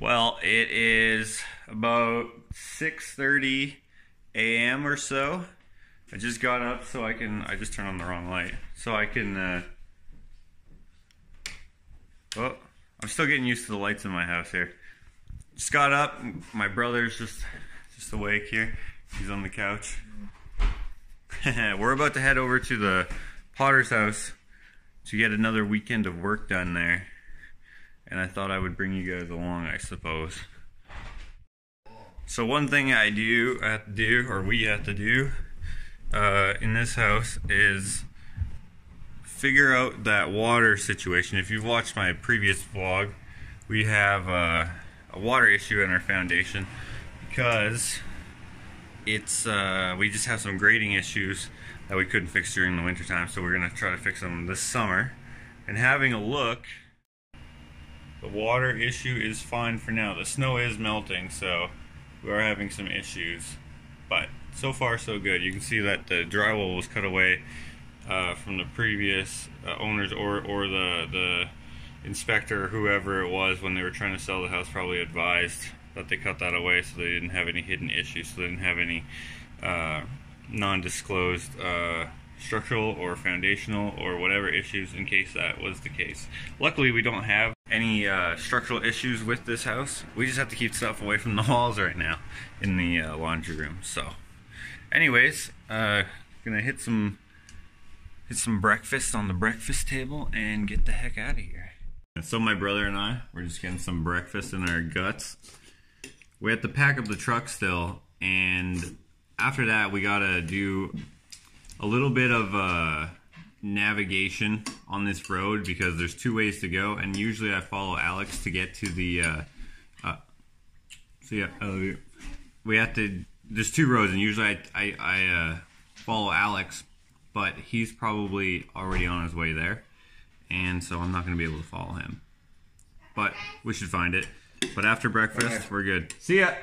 Well, it is about 6:30 a.m. or so. I just got up so I just turned on the wrong light. So I can, oh, I'm still getting used to the lights in my house here. Just got up, my brother's just awake here. He's on the couch. We're about to head over to the Potter's house to get another weekend of work done there. And I thought I would bring you guys along, I suppose. So one thing we have to do in this house is figure out that water situation. If you've watched my previous vlog, we have a water issue in our foundation because it's we just have some grading issues that we couldn't fix during the winter time, so we're gonna try to fix them this summer. And having a look, the water issue is fine for now. The snow is melting, so we are having some issues, but so far so good. You can see that the drywall was cut away from the previous owners, or the inspector or whoever it was when they were trying to sell the house probably advised that they cut that away so they didn't have any hidden issues, so they didn't have any non-disclosed structural or foundational or whatever issues in case that was the case. Luckily we don't have any structural issues with this house. We just have to keep stuff away from the walls right now in the laundry room. So anyways, gonna hit some breakfast on the breakfast table and get the heck out of here. So my brother and I, we're just getting some breakfast in our guts. We have to pack up the truck still, and after that we gotta do a little bit of navigation on this road because there's two ways to go, and usually I follow Alex to get to the we have to, there's two roads, and usually I follow Alex, but he's probably already on his way there, and so I'm not going to be able to follow him, but we should find it. But after breakfast, we're good. See ya!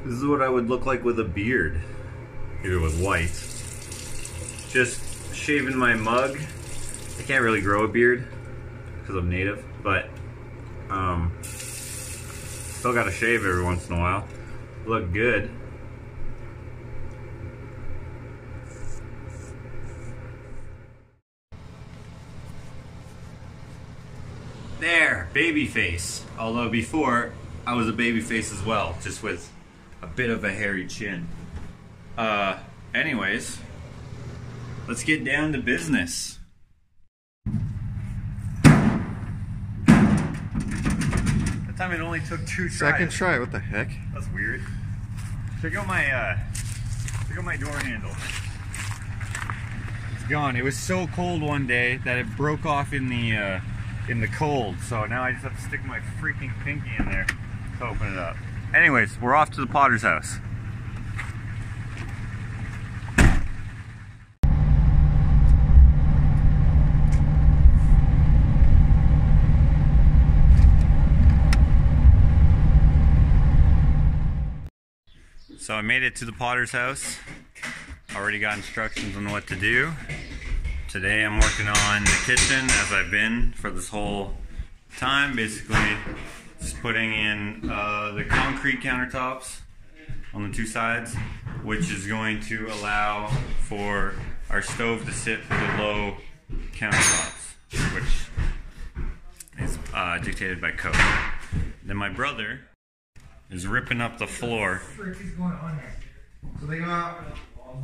This is what I would look like with a beard, if it was white. Just shaving my mug. I can't really grow a beard because I'm native, but still gotta shave every once in a while. Look good. There, baby face. Although before I was a baby face as well, just with a bit of a hairy chin. Anyways, let's get down to business. That time it only took 2 tries. Second try, what the heck? That's weird. Check out my door handle. It's gone. It was so cold one day that it broke off in the cold, so now I just have to stick my freaking pinky in there to open it up. Anyways, we're off to the Potter's house. So I made it to the Potter's house. Already got instructions on what to do. Today I'm working on the kitchen, as I've been for this whole time, basically just putting in the concrete countertops on the 2 sides, which is going to allow for our stove to sit below countertops, which is dictated by code. Then my brother is ripping up the floor. What the frick is going on there? So they got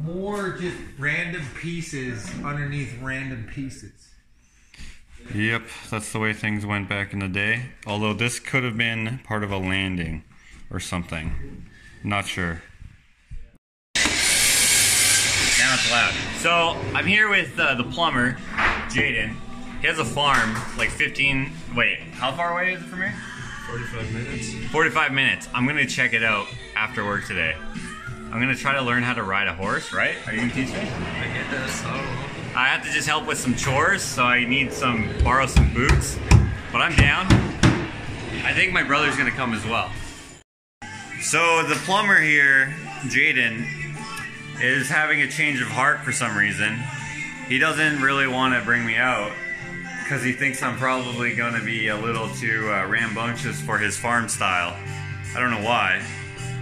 more just random pieces underneath random pieces. Yep, that's the way things went back in the day. Although this could have been part of a landing or something. Not sure. Now it's loud. So I'm here with the plumber, Jaden. He has a farm, like 15, wait, how far away is it from here? 45 minutes. 45 minutes. I'm gonna check it out after work today. I'm gonna try to learn how to ride a horse, right? Are you gonna teach me? I guess so. I have to just help with some chores, so I need borrow some boots. But I'm down. I think my brother's gonna come as well. So the plumber here, Jaden, is having a change of heart for some reason. He doesn't really want to bring me out because he thinks I'm probably going to be a little too rambunctious for his farm style. I don't know why.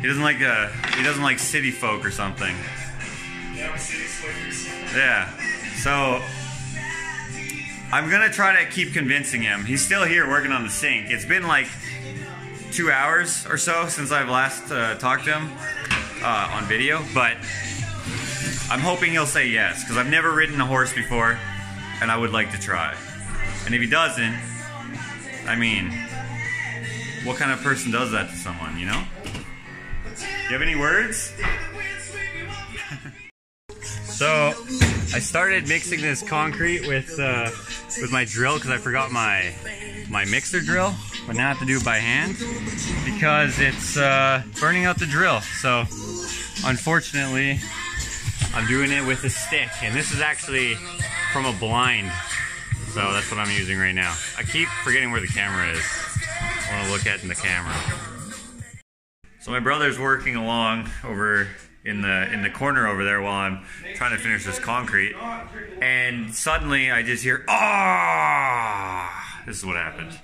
He doesn't like city folk or something. Yeah, city slickers. Yeah. So I'm gonna try to keep convincing him. He's still here working on the sink. It's been like 2 hours or so since I've last talked to him on video, but I'm hoping he'll say yes, because I've never ridden a horse before and I would like to try. And if he doesn't, I mean, what kind of person does that to someone, you know? You have any words? So I started mixing this concrete with my drill because I forgot my mixer drill, but now I have to do it by hand because it's burning out the drill. So unfortunately, I'm doing it with a stick, and this is actually from a blind. So that's what I'm using right now. I keep forgetting where the camera is. I want to look at in the camera. So my brother's working along over in the corner over there while I'm trying to finish this concrete, and suddenly I just hear ah! This is what happened.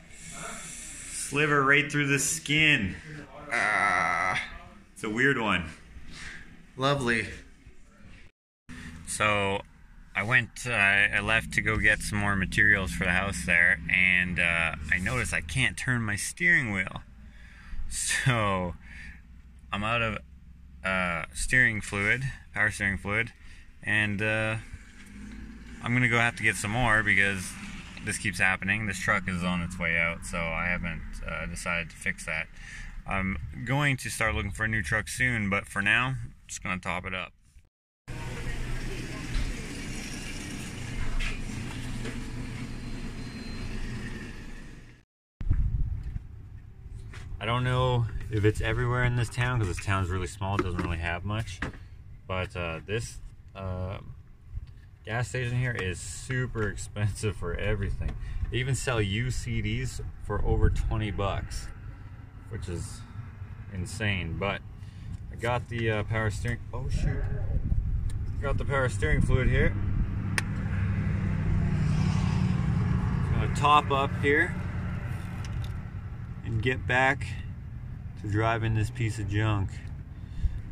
Sliver right through the skin. Ah! It's a weird one. Lovely. So I left to go get some more materials for the house there, and I noticed I can't turn my steering wheel. So I'm out of steering fluid, power steering fluid, and I'm gonna go have to get some more because this keeps happening. This truck is on its way out, so I haven't decided to fix that. I'm going to start looking for a new truck soon, but for now, I'm just gonna top it up. I don't know if it's everywhere in this town because this town's really small, it doesn't really have much, but this gas station here is super expensive for everything. They even sell used CDs for over 20 bucks, which is insane. But I got the power steering, oh shoot, got the power steering fluid here. I'm gonna top up here and get back to driving this piece of junk.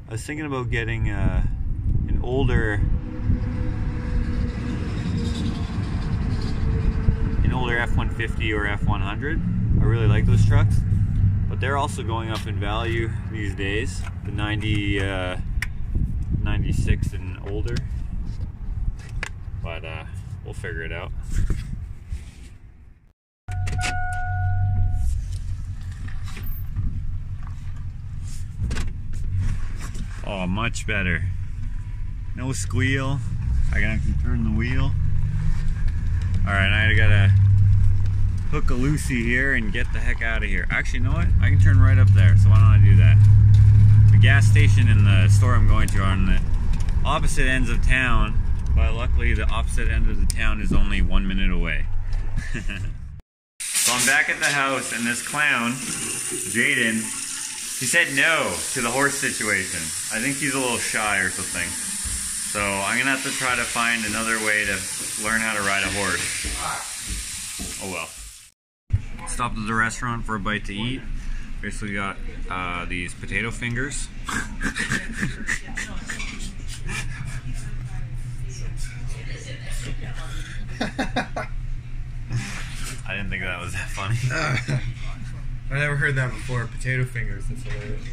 I was thinking about getting an older F-150 or F-100. I really like those trucks, but they're also going up in value these days. The 96 and older, but we'll figure it out. Oh, much better. No squeal. I can turn the wheel. Alright, now I gotta hook a loosey here and get the heck out of here. Actually, you know what? I can turn right up there, so why don't I do that? The gas station and the store I'm going to are on the opposite ends of town, but luckily the opposite end of the town is only 1 minute away. So I'm back at the house, and this clown, Jaden, he said no to the horse situation. I think he's a little shy or something. So I'm gonna have to try to find another way to learn how to ride a horse. Oh well. Stopped at the restaurant for a bite to eat. Basically got these potato fingers. I didn't think that was that funny. I never heard that before. Potato fingers. That's hilarious.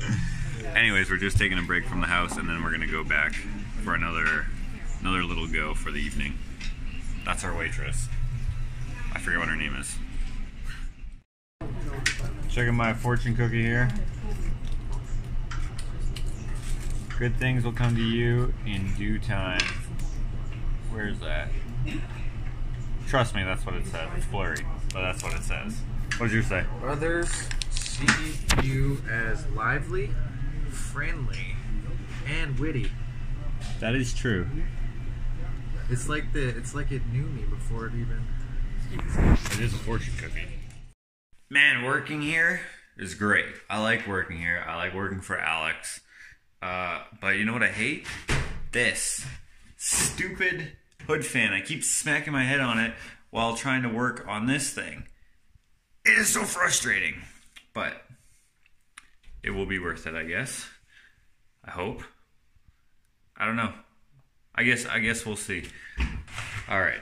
Anyways, we're just taking a break from the house, and then we're gonna go back for another little go for the evening. That's our waitress. I forget what her name is. Checking my fortune cookie here. Good things will come to you in due time. Where's that? Trust me, that's what it says. It's blurry, but that's what it says. What did you say? Others see you as lively, friendly, and witty. That is true. It's like it knew me before it even. It is a fortune cookie. Man, working here is great. I like working here. I like working for Alex. But you know what I hate? This stupid hood fan. I keep smacking my head on it while trying to work on this thing. It is so frustrating, but it will be worth it, I guess. I hope. I don't know. I guess we'll see. All right,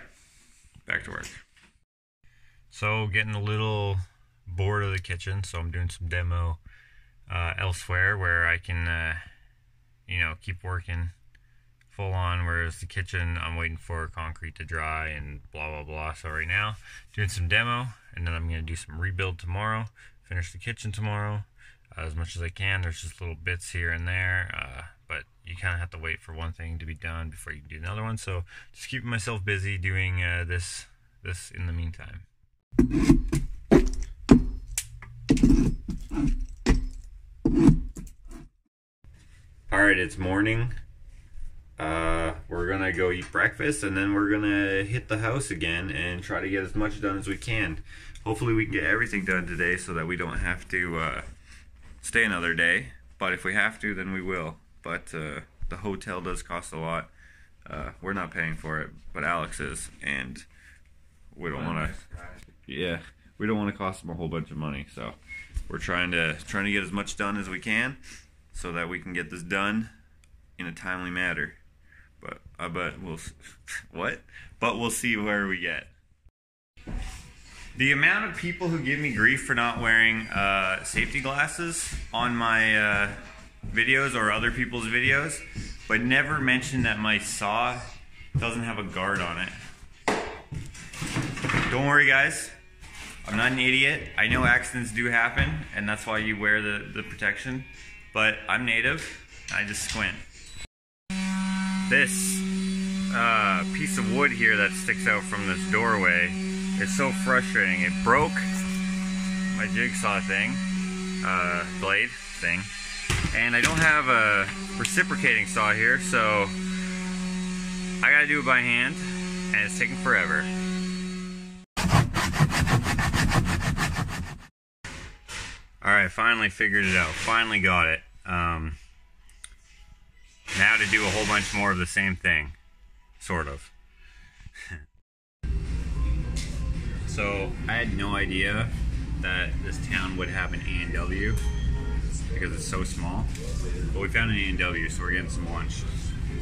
back to work. So getting a little bored of the kitchen, so I'm doing some demo elsewhere where I can, keep working full on, whereas the kitchen, I'm waiting for concrete to dry and blah, blah, blah. So right now, doing some demo, and then I'm going to do some rebuild tomorrow, finish the kitchen tomorrow, as much as I can. There's just little bits here and there, but you kind of have to wait for one thing to be done before you can do another one. So just keeping myself busy doing this in the meantime. Alright, it's morning. We're gonna go eat breakfast, and then we're gonna hit the house again and try to get as much done as we can. Hopefully we can get everything done today so that we don't have to stay another day, but if we have to, then we will. But the hotel does cost a lot. We're not paying for it, but Alex is, and we don't want to we don't want to cost them a whole bunch of money, so we're trying to get as much done as we can so that we can get this done in a timely manner. But we'll see where we get. The amount of people who give me grief for not wearing safety glasses on my videos or other people's videos, but never mention that my saw doesn't have a guard on it. Don't worry, guys. I'm not an idiot. I know accidents do happen, and that's why you wear the protection, but I'm native. I just squint. This piece of wood here that sticks out from this doorway is so frustrating. It broke my jigsaw thing, blade thing, and I don't have a reciprocating saw here, so I gotta do it by hand, and it's taking forever. Alright, finally figured it out. Finally got it. Now to do a whole bunch more of the same thing. Sort of. So, I had no idea that this town would have an A&W because it's so small. But we found an A&W, so we're getting some lunch.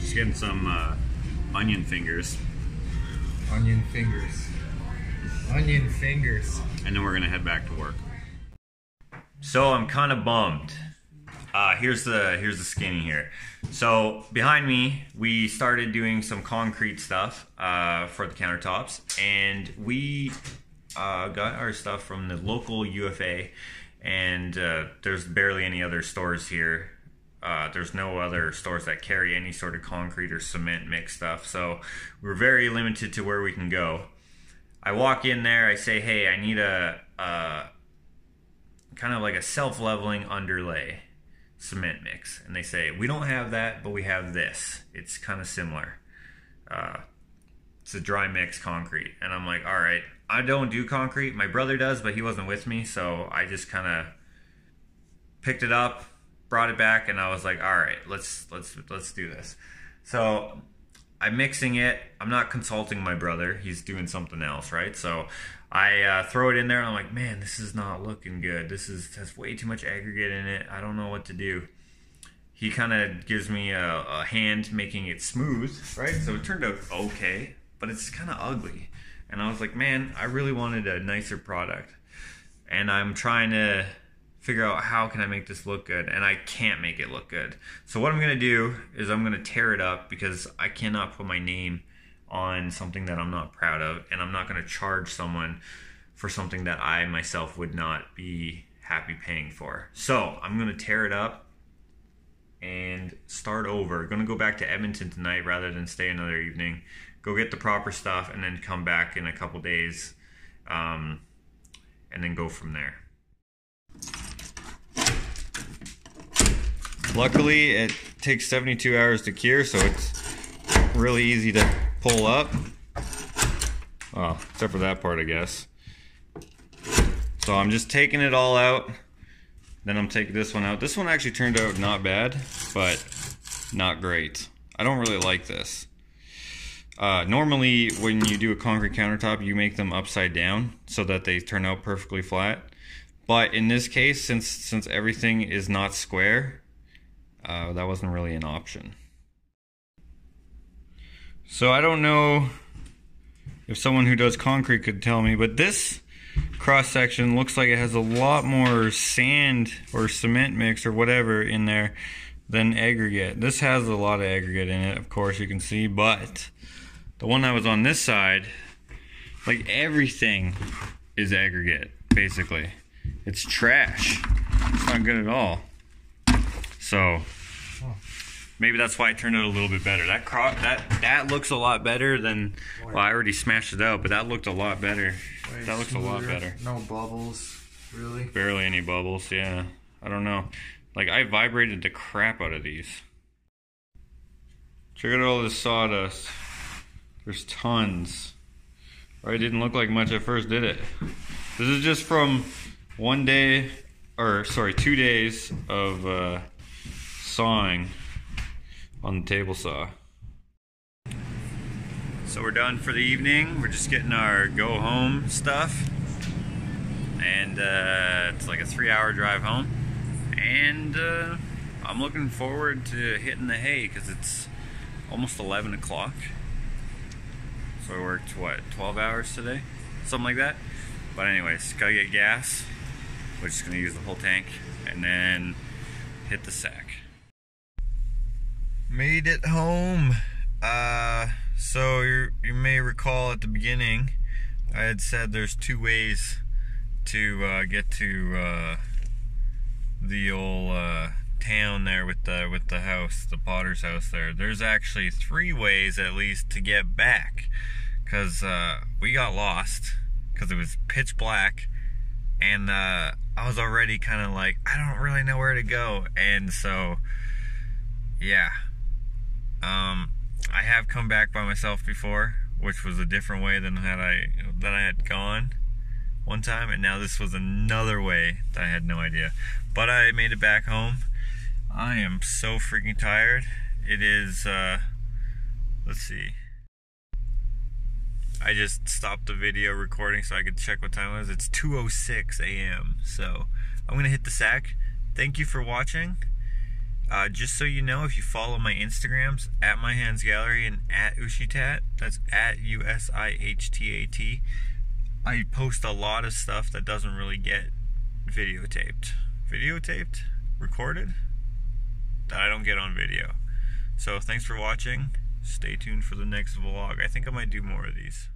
Just getting some onion fingers. Onion fingers. Onion fingers. And then we're gonna head back to work. So I'm kind of bummed. Here's the skinny here. So behind me, we started doing some concrete stuff for the countertops, and we got our stuff from the local UFA, and there's barely any other stores here. There's no other stores that carry any sort of concrete or cement mix stuff, so we're very limited to where we can go. I walk in there, I say, hey, I need a kind of like a self-leveling underlay cement mix, and they say, we don't have that, but we have this. It's kind of similar. It's a dry mix concrete, and I'm like, all right, I don't do concrete. My brother does, but he wasn't with me, so I just kind of picked it up, brought it back, and I was like, all right, let's do this. So I'm mixing it. I'm not consulting my brother. He's doing something else, right? So I throw it in there, and I'm like, man, this is not looking good. This has way too much aggregate in it. I don't know what to do. He kind of gives me a hand making it smooth, right? So it turned out okay, but it's kind of ugly. And I was like, man, I really wanted a nicer product. And I'm trying to figure out how can I make this look good, and I can't make it look good. So what I'm going to do is I'm going to tear it up, because I cannot put my name on something that I'm not proud of, and I'm not going to charge someone for something that I myself would not be happy paying for. So I'm going to tear it up and start over. Going to go back to Edmonton tonight rather than stay another evening, go get the proper stuff, and then come back in a couple days, and then go from there. Luckily, it takes 72 hours to cure, so it's really easy to pull up. Well, except for that part, I guess. So I'm just taking it all out. Then I'm taking this one out. This one actually turned out not bad, but not great. I don't really like this. Normally, when you do a concrete countertop, you make them upside down so that they turn out perfectly flat. But in this case, since everything is not square, that wasn't really an option. So I don't know if someone who does concrete could tell me, but this cross section looks like it has a lot more sand or cement mix or whatever in there than aggregate. This has a lot of aggregate in it, of course, you can see, but the one that was on this side, like everything is aggregate, basically. It's trash. It's not good at all. So maybe that's why it turned out a little bit better. That looks a lot better than, well, I already smashed it out, but that looked a lot better. That looks a lot better. No bubbles, really. Barely any bubbles, yeah. I don't know. Like, I vibrated the crap out of these. Check out all this sawdust. There's tons. Or it didn't look like much at first, did it? This is just from 2 days of sawing on the table saw. So we're done for the evening. We're just getting our go home stuff. And it's like a 3-hour drive home. And I'm looking forward to hitting the hay because it's almost 11 o'clock. So I worked, what, 12 hours today? Something like that. But anyways, gotta get gas. We're just gonna use the whole tank and then hit the sack. Made it home. So you may recall at the beginning, I had said there's 2 ways to get to the old town there with the house, the Potter's house there. There's actually 3 ways at least to get back, because we got lost because it was pitch black, and I was already kind of like, I don't really know where to go, and so yeah, I have come back by myself before, which was a different way than I had gone one time, and now this was another way that I had no idea. But I made it back home. I am so freaking tired. It is, let's see. I just stopped the video recording so I could check what time it was. It's 2:06 a.m. So I'm gonna hit the sack. Thank you for watching. Just so you know, if you follow my Instagrams, at My Hands Gallery and at Ushitat, that's at USIHTAT, I post a lot of stuff that doesn't really get videotaped. Recorded? That I don't get on video. So thanks for watching. Stay tuned for the next vlog. I think I might do more of these.